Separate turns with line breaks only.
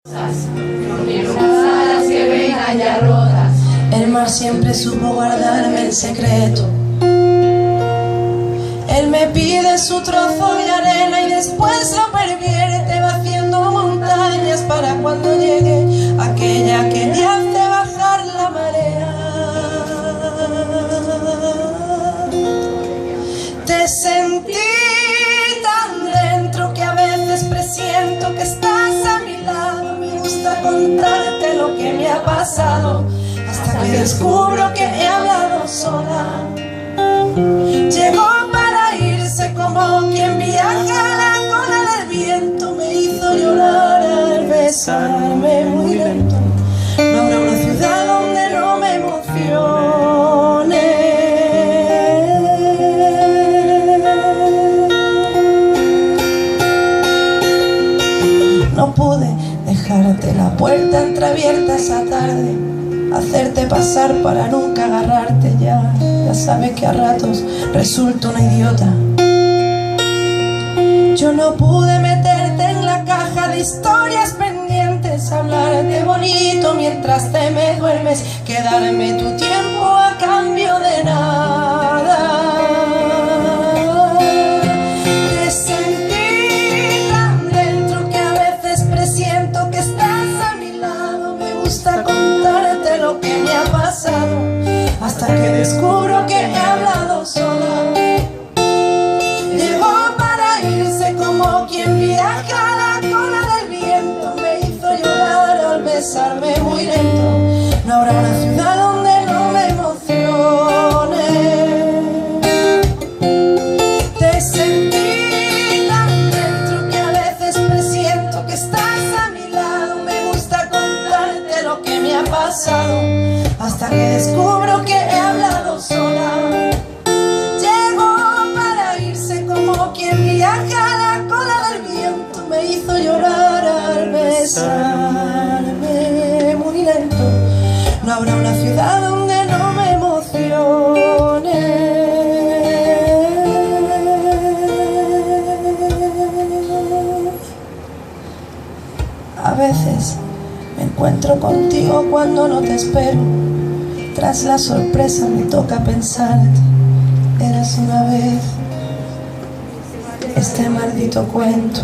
Alas que vengan ya rotas.
El mar siempre supo guardarme el secreto. Él me pide su trozo de arena y después lo pervierte, va haciendo montañas para cuando llegue aquella que te hace bajar la marea. Te sentí tan dentro que a veces presiento que estás a mi lado. Me gusta contarte lo que me ha pasado, hasta que descubro que he hablado sola. Llegó para irse como quien viaja a la cola del viento. Me hizo llorar al besarme muy lento. No habrá una ciudad donde no me emocione. No pude dejarte la puerta entreabierta esa tarde, hacerte pasar para nunca agarrarte. Ya sabes que a ratos resulto una idiota. Yo no pude meterte en la caja de historias pendientes, hablarte bonito mientras te me duermes, quedarme tu tiempo a cambio de nada. Te sentí tan dentro que a veces presiento que estás a mi lado. Me gusta contarte lo que me ha pasado, hasta que descubro que he hablado sola. Llegó para irse como quien viaja a la cola del viento. Me hizo llorar al besarme muy lento. No habrá una ciudad donde no me emocione. Te sentí tan dentro que a veces presiento que estás a mi lado. Me gusta contarte lo que me ha pasado, hasta que descubro que he hablado sola. Llegó para irse como quien viaja a la cola del viento. Me hizo llorar al besarme muy lento. No habrá una ciudad donde no me emocione. A veces me encuentro contigo cuando no te espero. Tras la sorpresa me toca pensarte. Eras una vez este maldito cuento.